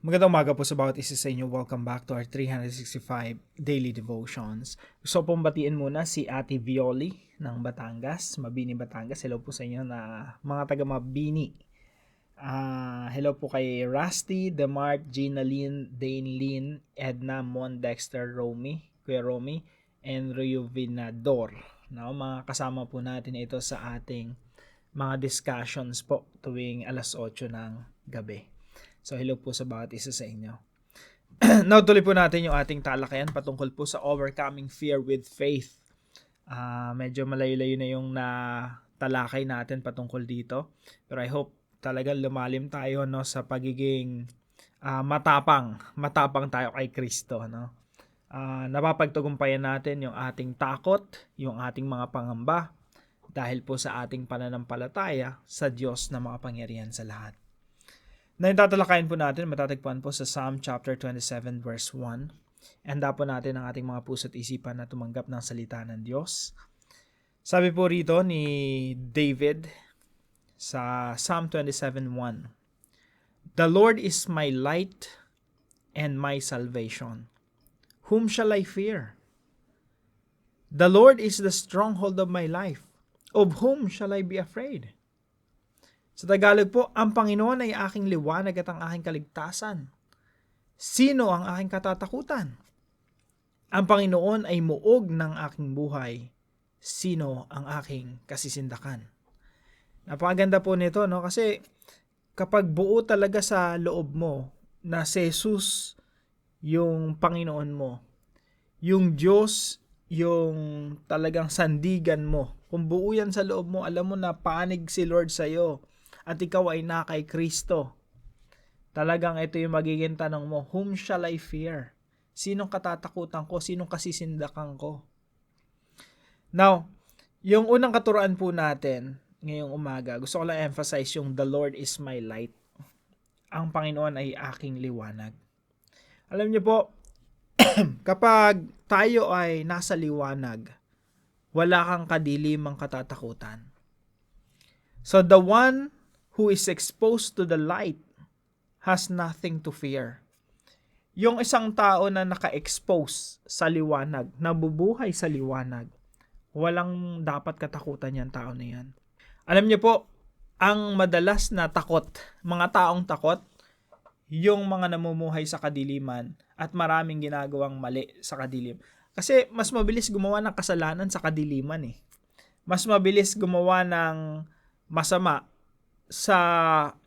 Magandang umaga po sa bawat isa sa inyo. Welcome back to our 365 Daily Devotions. Gusto pong batiin muna si Ate Violi ng Batangas, Mabini, Batangas. Hello po sa inyo na mga taga Mabini. Hello po kay Rusty, Demart, Gina Lynn, Dane Lynn, Edna, Mon, Dexter, Romy, Kuya Romy, and Riovinador. No, mga kasama po natin ito sa ating mga discussions po tuwing alas 8 ng gabi. So, hello po sa bawat isa sa inyo. Now, tuloy po natin yung ating talakayan patungkol po sa overcoming fear with faith. Medyo malayo-layo na yung talakay natin patungkol dito. Pero I hope talagang lumalim tayo no, sa pagiging matapang tayo kay Kristo. No? Napapagtagumpayan natin yung ating takot, yung ating mga pangamba, dahil po sa ating pananampalataya sa Diyos na makapangyarihan sa lahat. Na yung tatalakayin po natin, matatagpuan po sa Psalm chapter 27 verse 1. Handa po natin ang ating mga puso't isipan na tumanggap ng salita ng Diyos. Sabi po rito ni David sa Psalm 27:1, "The Lord is my light and my salvation. Whom shall I fear? The Lord is the stronghold of my life. Of whom shall I be afraid?" Sa Tagalog po, ang Panginoon ay aking liwanag at ang aking kaligtasan. Sino ang aking katatakutan? Ang Panginoon ay muog ng aking buhay. Sino ang aking kasisindakan? Napakaganda po nito, no? Kasi kapag buo talaga sa loob mo na si Jesus yung Panginoon mo, yung Diyos yung talagang sandigan mo, kung buo yan sa loob mo, alam mo na panig si Lord sa'yo, at ikaw ay na kay Kristo, talagang ito yung magiging tanong mo, whom shall I fear? Sinong katatakutan ko? Sinong kasisindakan ko? Now, yung unang katuruan po natin ngayong umaga, gusto ko lang emphasize yung the Lord is my light. Ang Panginoon ay aking liwanag. Alam niyo po, kapag tayo ay nasa liwanag, wala kang kadilimang katatakutan. So the one who is exposed to the light has nothing to fear. Yung isang tao na naka-expose sa liwanag, nabubuhay sa liwanag, walang dapat katakutan yan tao na yan. Alam niyo po, ang madalas na takot, mga taong takot, yung mga namumuhay sa kadiliman at maraming ginagawang mali sa kadilim. Kasi mas mabilis gumawa ng kasalanan sa kadiliman eh. Mas mabilis gumawa ng masama sa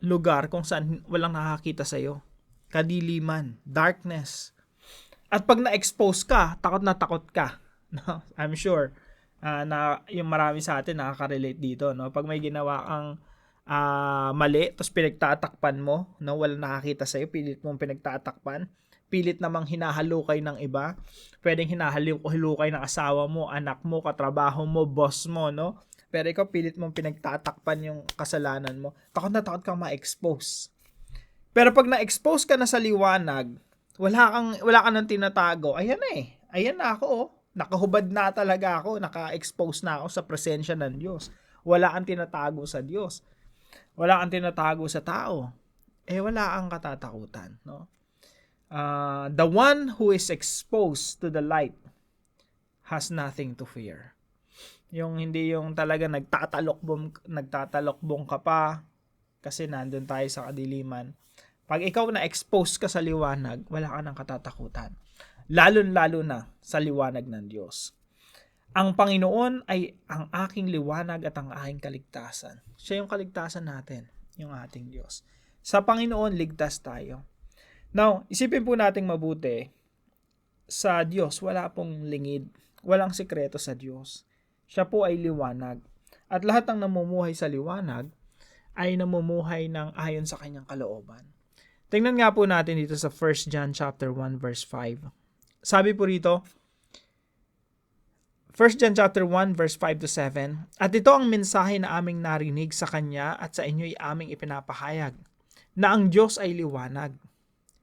lugar kung saan walang nakakita sa'yo. Kadiliman, darkness. At pag na-expose ka, takot na takot ka. No? I'm sure na yung marami sa atin nakaka-relate dito. No? Pag may ginawa kang mali, tapos pinagtatakpan mo, no? Walang nakakita sa'yo, pilit mong pinagtatakpan, pilit namang hinahalukay ng iba, pwedeng hinahalukay ng asawa mo, anak mo, katrabaho mo, boss mo, no? Pero ikaw pilit mong pinagtatakpan yung kasalanan mo. Takot na takot kang ma-expose. Pero pag na-expose ka na sa liwanag, wala ka nang tinatago. Ayan na eh. Ayan na ako oh. Nakahubad na talaga ako. Naka-expose na ako sa presensya ng Diyos. Wala kang tinatago sa Diyos. Wala kang tinatago sa tao. Wala kang katatakutan. No? The one who is exposed to the light has nothing to fear. Yung hindi yung talaga nagtatalokbong ka pa kasi nandun tayo sa kadiliman. Pag ikaw na-expose ka sa liwanag, wala ka nang katatakutan. Lalo na sa liwanag ng Diyos. Ang Panginoon ay ang aking liwanag at ang aking kaligtasan. Siya yung kaligtasan natin, yung ating Diyos. Sa Panginoon, ligtas tayo. Now, isipin po nating mabuti, sa Diyos, wala pong lingid, walang sikreto sa Diyos. Siya po ay liwanag. At lahat ng namumuhay sa liwanag ay namumuhay ng ayon sa kanyang kalooban. Tingnan nga po natin dito sa 1 John chapter 1 verse 5. Sabi po rito, 1 John chapter 1 verse 5 to 7, "At ito ang mensahe na aming narinig sa kanya at sa inyo'y aming ipinapahayag, na ang Diyos ay liwanag."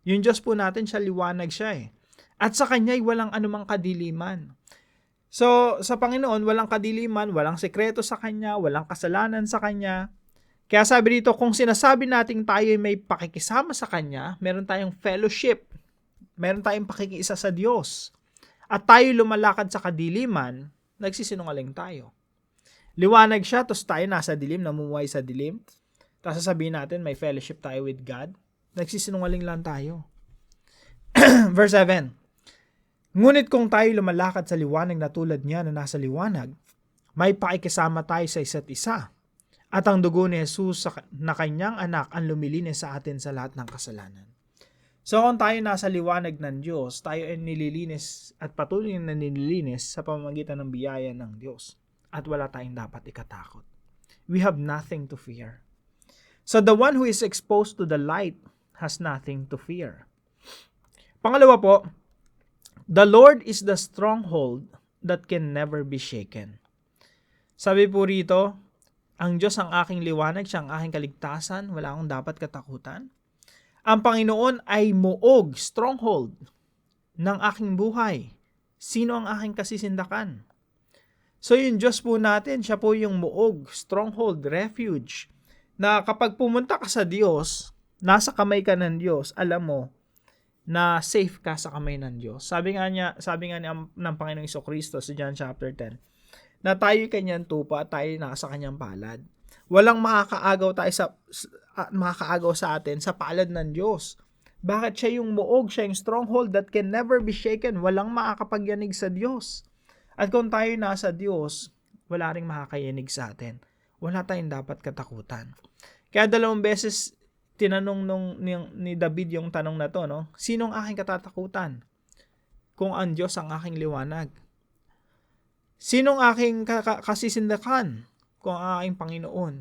Yung Diyos po natin, siya liwanag siya eh. At sa kanya'y walang anumang kadiliman. So, sa Panginoon, walang kadiliman, walang sekreto sa Kanya, walang kasalanan sa Kanya. Kaya sabi dito, kung sinasabi nating tayo ay may pakikisama sa Kanya, meron tayong fellowship, meron tayong pakikiisa sa Diyos, at tayo lumalakad sa kadiliman, nagsisinungaling tayo. Liwanag siya, tapos tayo nasa dilim, namumuhay sa dilim. Tapos sasabihin natin, may fellowship tayo with God. Nagsisinungaling lang tayo. Verse 7. Ngunit kung tayo lumalakad sa liwanag na tulad niya na nasa liwanag, may pakikisama tayo sa isa't isa. At ang dugo ni Jesus na kanyang anak ang lumilinis sa atin sa lahat ng kasalanan. So kung tayo nasa liwanag ng Diyos, tayo ay nililinis at patuloy na nililinis sa pamamagitan ng biyaya ng Diyos. At wala tayong dapat ikatakot. We have nothing to fear. So the one who is exposed to the light has nothing to fear. Pangalawa po, the Lord is the stronghold that can never be shaken. Sabi po rito, ang Diyos ang aking liwanag, siya ang aking kaligtasan, wala akong dapat katakutan. Ang Panginoon ay muog, stronghold ng aking buhay. Sino ang aking kasisindakan? So yung Diyos po natin, siya po yung muog, stronghold, refuge, na kapag pumunta ka sa Diyos, nasa kamay ka ng Diyos, alam mo na safe ka sa kamay ng Diyos. Sabi nga niya ng Panginoong Jesucristo sa John chapter 10, na tayo'y kanyang tupa, tayo nasa kanyang palad. Walang makakaagaw sa atin sa palad ng Diyos. Bakit siya yung muog, siya yung stronghold that can never be shaken? Walang makakapagyanig sa Diyos. At kung tayo nasa Diyos, wala ring makakayanig sa atin. Wala tayong dapat katakutan. Kaya 2 beses tinanong ni David yung tanong na to, no? Sinong aking katatakutan? Kung ang Diyos ang aking liwanag. Sinong aking kasisindakan? Kung ang aking Panginoon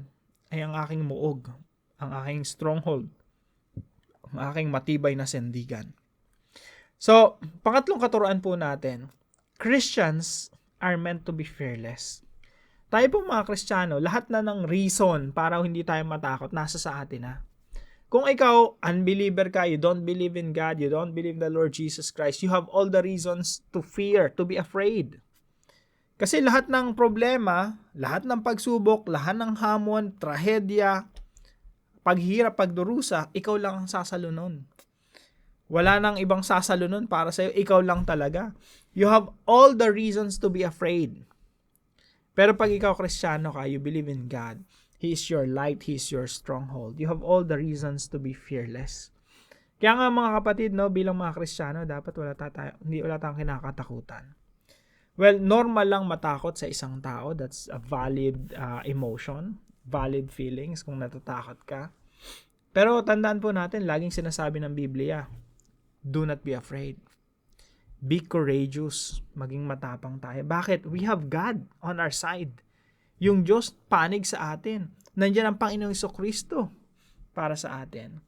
ay ang aking muog, ang aking stronghold, ang aking matibay na sandigan. So, pangatlong katuruan po natin, Christians are meant to be fearless. Tayo po mga Kristiyano, lahat na ng reason para hindi tayo matakot, nasa sa atin na. Kung ikaw, unbeliever ka, you don't believe in God, you don't believe in the Lord Jesus Christ, you have all the reasons to fear, to be afraid. Kasi lahat ng problema, lahat ng pagsubok, lahat ng hamon, trahedya, paghirap, pagdurusa, ikaw lang ang sasalunon. Wala nang ibang sasalunon para sa'yo, ikaw lang talaga. You have all the reasons to be afraid. Pero pag ikaw Kristiyano ka, you believe in God, He is your light, He is your stronghold. You have all the reasons to be fearless. Kaya nga mga kapatid, no, bilang mga Kristiyano, dapat wala tayong kinakatakutan. Well, normal lang matakot sa isang tao. That's a valid emotion, valid feelings kung natatakot ka. Pero tandaan po natin, laging sinasabi ng Biblia, do not be afraid. Be courageous. Maging matapang tayo. Bakit? We have God on our side. Yung Diyos panig sa atin. Nandiyan ang Panginoong Jesucristo para sa atin.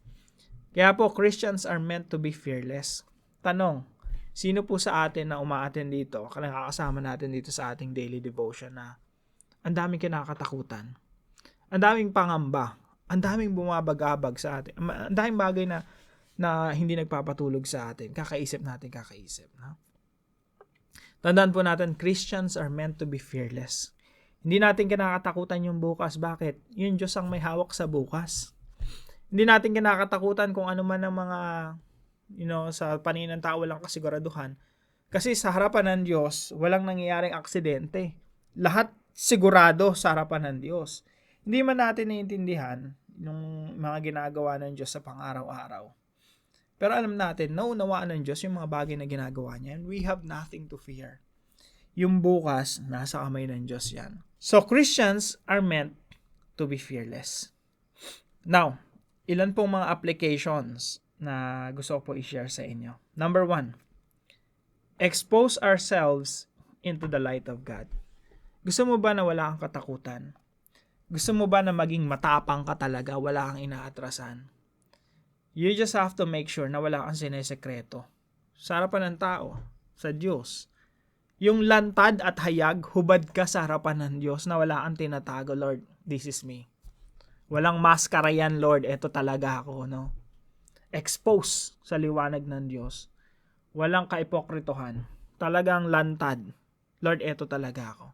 Kaya po, Christians are meant to be fearless. Tanong, sino po sa atin na umaattend dito, nakakasama natin dito sa ating daily devotion na ang daming kinakatakutan, ang daming pangamba, ang daming bumabagabag sa atin, ang daming bagay na hindi nagpapatulog sa atin, kakaisip. No? Tandaan po natin, Christians are meant to be fearless. Hindi natin kinakatakutan yung bukas. Bakit? Yung Diyos ang may hawak sa bukas. Hindi natin kinakatakutan kung ano man ang mga sa paningin ng tao walang kasiguraduhan. Kasi sa harapan ng Diyos, walang nangyayaring aksidente. Lahat sigurado sa harapan ng Diyos. Hindi man natin naiintindihan yung mga ginagawa ng Diyos sa pang-araw-araw. Pero alam natin, naunawaan ng Diyos yung mga bagay na ginagawa niya. And we have nothing to fear. Yung bukas, nasa kamay ng Diyos yan. So, Christians are meant to be fearless. Now, ilan pong mga applications na gusto ko po i-share sa inyo. Number 1, expose ourselves into the light of God. Gusto mo ba na wala kang katakutan? Gusto mo ba na maging matapang ka talaga, wala kang inaatrasan? You just have to make sure na wala kang sinesekreto. Sa harapan ng tao, sa Diyos. Yung lantad at hayag, hubad ka sa harapan ng Diyos na wala kang tinatago, Lord, this is me. Walang maskara yan, Lord, eto talaga ako, no? Expose sa liwanag ng Diyos. Walang kaipokritohan. Talagang lantad. Lord, eto talaga ako.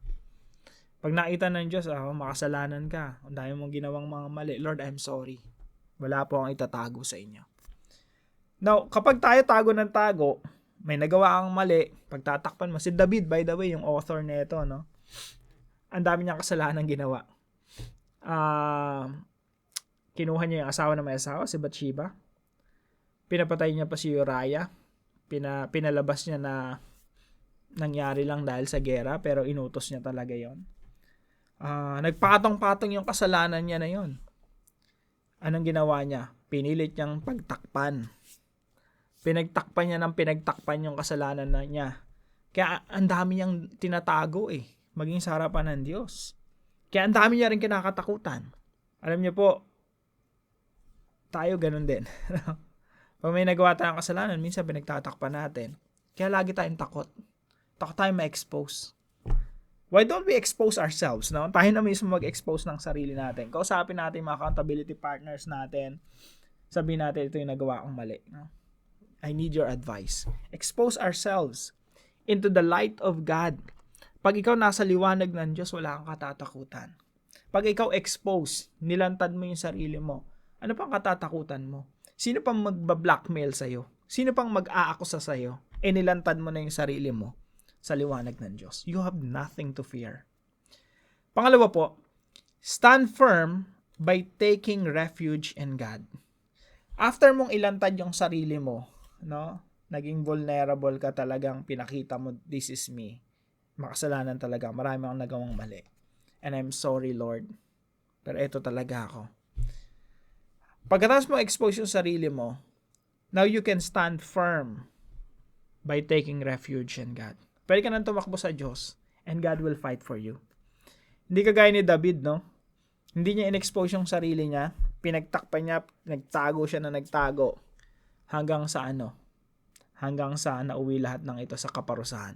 Pag nakita ng Diyos, makasalanan ka, ang dami mong ginawang mga mali, Lord, I'm sorry. Wala po akong itatago sa inyo. Now, kapag tayo tago ng tago, may nagawa ang mali, pagtatakpan mo. Si David, by the way, yung author nito, no? Ang dami niyang kasalanan ginawa. Kinuha niya yung asawa na may asawa, si Bathsheba. Pinapatay niya pa si Uriah. Pinalabas niya na nangyari lang dahil sa gera, pero inutos niya talaga yon. Nagpatong-patong yung kasalanan niya na yon. Anong ginawa niya? Pinilit niyang pagtakpan. Pinagtakpan niya ng pinagtakpan yung kasalanan na niya. Kaya ang dami niyang tinatago maging sa harapan ng Diyos. Kaya ang dami niya rin kinakatakutan. Alam niyo po, tayo ganun din. Pag may nagawa tayong kasalanan, minsan pinagtatakpan natin. Kaya lagi tayong takot. Takot tayong ma-expose. Why don't we expose ourselves? No? Tayo na mismo mag-expose ng sarili natin. Kausapin natin mga accountability partners natin. Sabihin natin, ito yung nagawa kong mali. No? I need your advice. Expose ourselves into the light of God. Pag ikaw nasa liwanag ng Diyos, wala kang katatakutan. Pag ikaw expose, nilantad mo yung sarili mo, ano pang katatakutan mo? Sino pang magba-blackmail sa'yo? Sino pang mag-aakusa sa'yo? Nilantad mo na yung sarili mo sa liwanag ng Diyos. You have nothing to fear. Pangalawa po, stand firm by taking refuge in God. After mong ilantad yung sarili mo, no? Naging vulnerable ka, talagang pinakita mo, this is me. Makasalanan talaga. Marami akong nagawang mali. And I'm sorry, Lord. Pero ito talaga ako. Pagkatapos mo expose yung sarili mo, now you can stand firm by taking refuge in God. Pwede ka nang tumakbo sa Diyos and God will fight for you. Hindi kagaya ni David, no? Hindi niya in-expose yung sarili niya. Pinagtakpan niya, nagtago siya na nagtago. Hanggang sa nauwi lahat ng ito sa kaparusahan.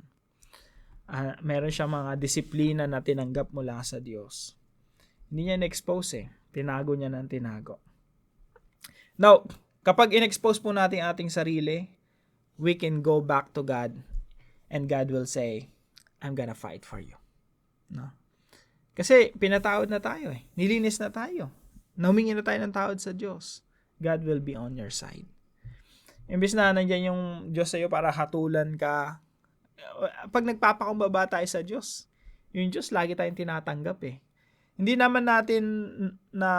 Meron siya mga disiplina na tinanggap mula sa Diyos. Hindi niya in-expose Tinago niya ng tinago. Now, kapag in-expose po natin ating sarili, we can go back to God and God will say, I'm gonna fight for you. No? Kasi pinatawad na tayo Nilinis na tayo. Humingi na tayo ng tawad sa Diyos. God will be on your side. Imbis na nandiyan yung Diyos sa'yo para hatulan ka, pag nagpapakumbaba tayo sa Diyos, yung Diyos lagi tayong tinatanggap Hindi naman natin na,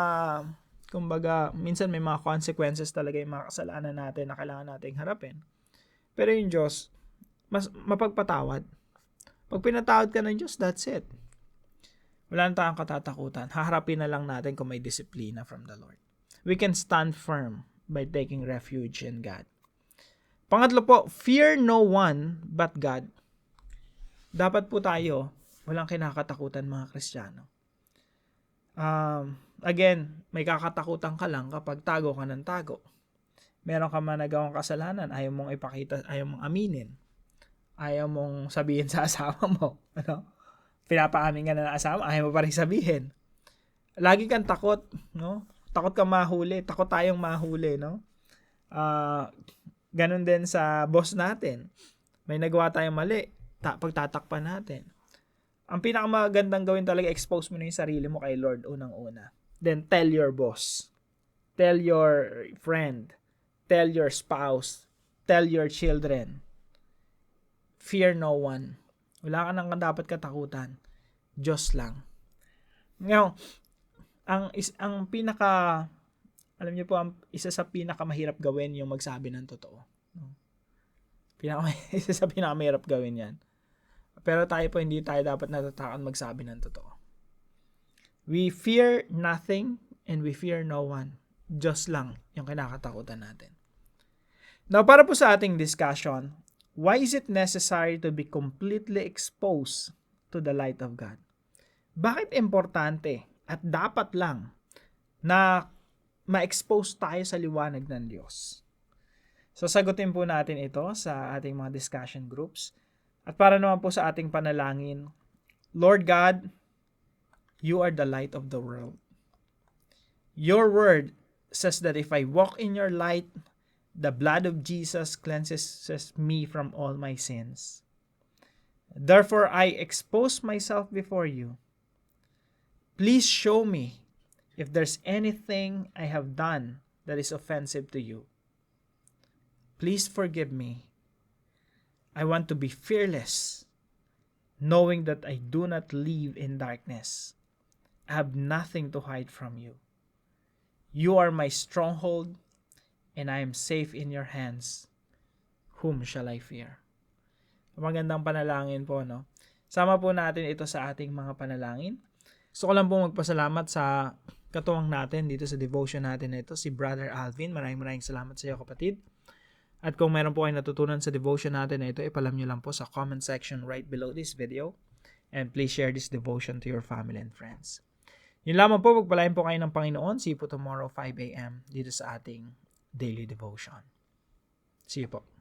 kumbaga, minsan may mga consequences talaga yung mga kasalanan natin na kailangan nating harapin. Pero yung Diyos, mas mapagpatawad. Pag pinatawad ka ng Diyos, that's it. Wala na tayong katatakutan. Haharapin na lang natin kung may disiplina from the Lord. We can stand firm by taking refuge in God. Pangatlo po, fear no one but God. Dapat po tayo, walang kinakatakutan mga Kristiyano. Again, may kakatakutan ka lang kapag tago ka ng tago. Meron ka man nagawang kasalanan, ayaw mong ipakita, ayaw mong aminin. Ayaw mong sabihin sa asawa mo. Pinapaamin ka na ng asawa, ayaw mo pa rin sabihin. Lagi kang takot, no? Takot kang mahuli, takot tayong mahuli, no? Ganun din sa boss natin. May nagawa tayong mali, pagtatakpan natin. Ang pinakamagandang gawin talaga, expose mo na yung sarili mo kay Lord unang-una. Then tell your boss. Tell your friend. Tell your spouse. Tell your children. Fear no one. Wala ka nang dapat katakutan. Diyos lang. Ngayon, ang pinaka, alam niyo po, isa sa pinakamahirap gawin yung magsabi ng totoo. Isa sa pinakamahirap gawin yan. Pero tayo po, hindi tayo dapat natatakot magsabi ng totoo. We fear nothing and we fear no one. Diyos lang yung kinakatakutan natin. Now, para po sa ating discussion, why is it necessary to be completely exposed to the light of God? Bakit importante at dapat lang na ma-expose tayo sa liwanag ng Diyos? So, sagutin po natin ito sa ating mga discussion groups. At para naman po sa ating panalangin, Lord God, you are the light of the world. Your word says that if I walk in your light, the blood of Jesus cleanses me from all my sins. Therefore, I expose myself before you Please show me if there's anything I have done that is offensive to you. Please forgive me. I want to be fearless, knowing that I do not live in darkness. I have nothing to hide from you. You are my stronghold, and I am safe in your hands. Whom shall I fear? Magandang panalangin po, no? Sama po natin ito sa ating mga panalangin. Gusto ko lang po magpasalamat sa katuwang natin dito sa devotion natin na ito, si Brother Alvin. Maraming salamat sa iyo, kapatid. At kung meron po kayong natutunan sa devotion natin na ito, ipalam nyo lang po sa comment section right below this video. And please share this devotion to your family and friends. Yun lamang po, pagpalain po kayo ng Panginoon. See you po tomorrow 5 a.m. dito sa ating daily devotion. See you po.